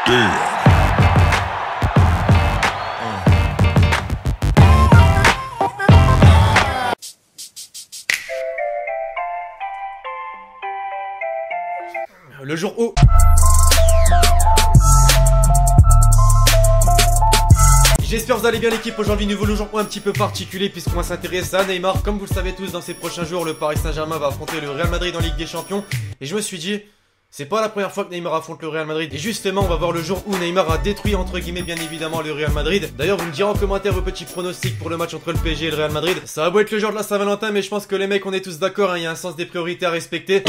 Le jour où... J'espère que vous allez bien l'équipe. Aujourd'hui nouveau jour un petit peu particulier puisqu'on va s'intéresser à Neymar. Comme vous le savez tous, dans ces prochains jours le Paris Saint-Germain va affronter le Real Madrid en Ligue des Champions. Et je me suis dit, c'est pas la première fois que Neymar affronte le Real Madrid. Et justement on va voir le jour où Neymar a détruit entre guillemets bien évidemment le Real Madrid. D'ailleurs vous me direz en commentaire vos petits pronostics pour le match entre le PSG et le Real Madrid. Ça va beau être le jour de la Saint-Valentin, mais je pense que les mecs on est tous d'accord, hein, il y a un sens des priorités à respecter.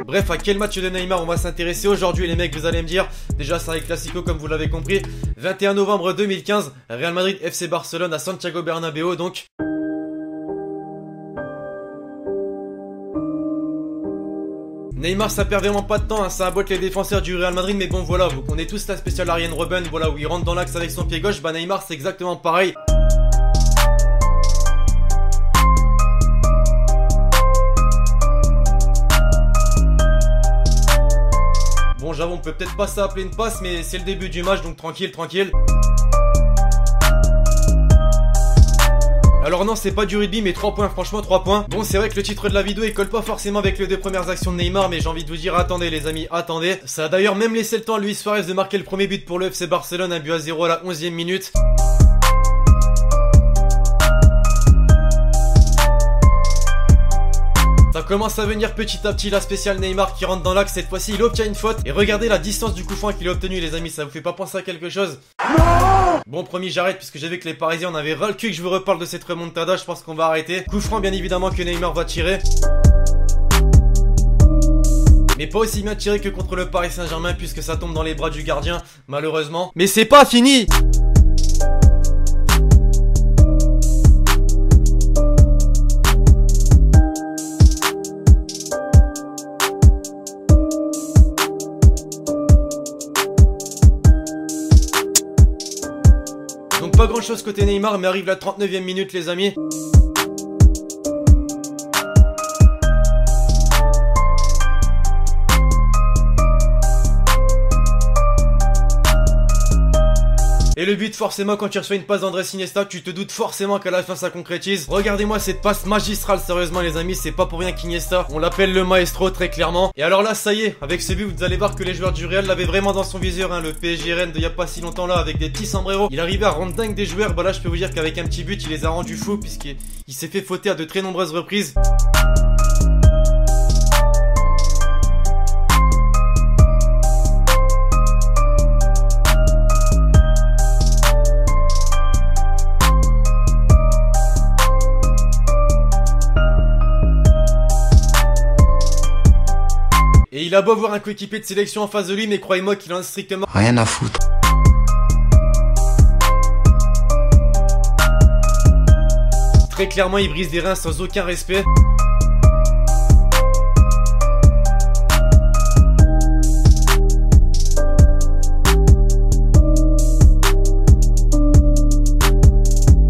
Bref, à quel match de Neymar on va s'intéresser aujourd'hui les mecs, vous allez me dire. Déjà c'est un classico comme vous l'avez compris. 21 novembre 2015, Real Madrid FC Barcelone à Santiago Bernabéu donc. Neymar ça perd vraiment pas de temps, hein, ça aboite les défenseurs du Real Madrid, mais bon voilà, vous connaissez tous la spéciale Arjen Robben, voilà où il rentre dans l'axe avec son pied gauche, bah Neymar c'est exactement pareil. Bon j'avoue on peut peut-être pas ça appeler une passe, mais c'est le début du match donc tranquille, tranquille. Alors non c'est pas du rugby mais 3 points, franchement 3 points. Bon c'est vrai que le titre de la vidéo il colle pas forcément avec les deux premières actions de Neymar, mais j'ai envie de vous dire attendez les amis, attendez. Ça a d'ailleurs même laissé le temps à Luis Suarez de marquer le premier but pour le FC Barcelone, un but à 0 à la 11e minute. Ça commence à venir petit à petit, la spéciale Neymar qui rentre dans l'axe, cette fois-ci il obtient une faute. Et regardez la distance du coup franc qu'il a obtenu les amis, ça vous fait pas penser à quelque chose? Non. Bon promis j'arrête puisque j'ai vu que les Parisiens en avaient ras le cul que je vous reparle de cette remontada, je pense qu'on va arrêter. Coup franc bien évidemment que Neymar va tirer. Mais pas aussi bien tiré que contre le Paris Saint-Germain puisque ça tombe dans les bras du gardien malheureusement. Mais c'est pas fini. Donc pas grand chose côté Neymar, mais arrive la 39e minute les amis. Et le but forcément quand tu reçois une passe d'Andrés Iniesta, tu te doutes forcément qu'à la fin ça concrétise. Regardez-moi cette passe magistrale, sérieusement les amis, c'est pas pour rien qu'Iniesta, on l'appelle le maestro très clairement. Et alors là ça y est, avec ce but vous allez voir que les joueurs du Real l'avaient vraiment dans son viseur, hein, le PSG Rennes de y a pas si longtemps là avec des petits sombreros. Il arrivait à rendre dingue des joueurs, bah là je peux vous dire qu'avec un petit but il les a rendus fous puisqu'il s'est fait fauter à de très nombreuses reprises. Et il a beau avoir un coéquipier de sélection en face de lui, mais croyez-moi qu'il en a strictement rien à foutre. Très clairement, il brise des reins sans aucun respect.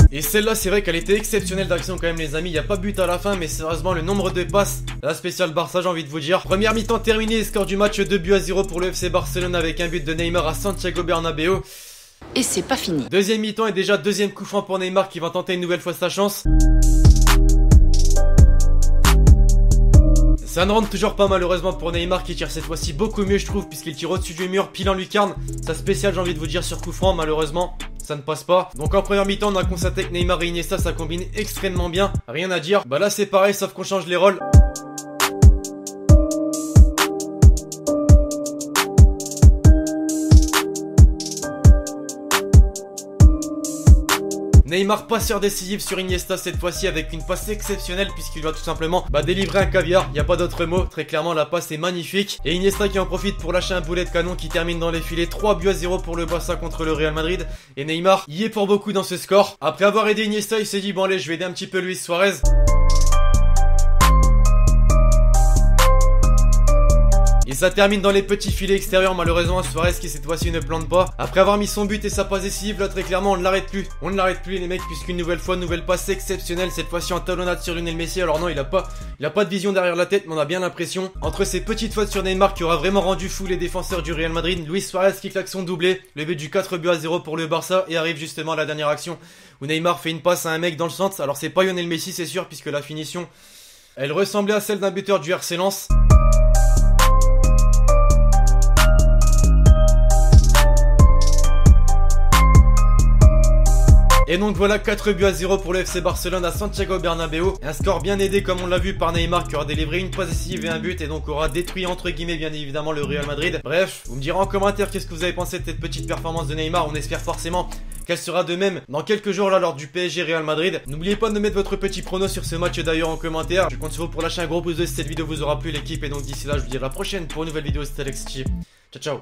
Et celle-là, c'est vrai qu'elle était exceptionnelle d'action quand même les amis, il n'y a pas but à la fin, mais sérieusement le nombre de passes, la spéciale Barça j'ai envie de vous dire. Première mi-temps terminée, score du match 2 buts à 0 pour le FC Barcelone avec un but de Neymar à Santiago Bernabéu. Et c'est pas fini. Deuxième mi-temps et déjà deuxième coup franc pour Neymar qui va tenter une nouvelle fois sa chance. Ça ne rentre toujours pas malheureusement pour Neymar qui tire cette fois-ci beaucoup mieux je trouve puisqu'il tire au-dessus du mur, pile en lucarne. Sa spéciale j'ai envie de vous dire sur coup franc malheureusement. Ça ne passe pas. Donc en première mi-temps on a constaté que Neymar et Iniesta ça combine extrêmement bien. Rien à dire. Bah là c'est pareil sauf qu'on change les rôles. Neymar passeur décisif sur Iniesta cette fois-ci avec une passe exceptionnelle puisqu'il doit tout simplement délivrer un caviar, il n'y a pas d'autre mot, très clairement la passe est magnifique. Et Iniesta qui en profite pour lâcher un boulet de canon qui termine dans les filets, 3 buts à 0 pour le Barça contre le Real Madrid. Et Neymar y est pour beaucoup dans ce score. Après avoir aidé Iniesta il s'est dit bon allez je vais aider un petit peu Luis Suarez. Et ça termine dans les petits filets extérieurs. Malheureusement, Suarez qui cette fois-ci ne plante pas. Après avoir mis son but et sa passe décisive, là très clairement on ne l'arrête plus. On ne l'arrête plus les mecs, puisqu'une nouvelle fois, nouvelle passe exceptionnelle, cette fois-ci en talonnade sur Lionel Messi. Alors non, il a pas de vision derrière la tête, mais on a bien l'impression. Entre ces petites fautes sur Neymar qui aura vraiment rendu fou les défenseurs du Real Madrid, Luis Suarez qui claque son doublé, le but du 4-0 pour le Barça, et arrive justement à la dernière action où Neymar fait une passe à un mec dans le centre. Alors c'est pas Lionel Messi, c'est sûr, puisque la finition, elle ressemblait à celle d'un buteur du RC Lens. Et donc voilà, 4-0 pour le FC Barcelone à Santiago Bernabéu. Un score bien aidé comme on l'a vu par Neymar qui aura délivré une passe décisive et un but, et donc aura détruit entre guillemets bien évidemment le Real Madrid. Bref, vous me direz en commentaire qu'est-ce que vous avez pensé de cette petite performance de Neymar. On espère forcément qu'elle sera de même dans quelques jours là lors du PSG Real Madrid. N'oubliez pas de mettre votre petit prono sur ce match d'ailleurs en commentaire. Je compte sur vous pour lâcher un gros pouce bleu si cette vidéo vous aura plu l'équipe, et donc d'ici là je vous dis à la prochaine pour une nouvelle vidéo. C'était Alex. Ciao ciao.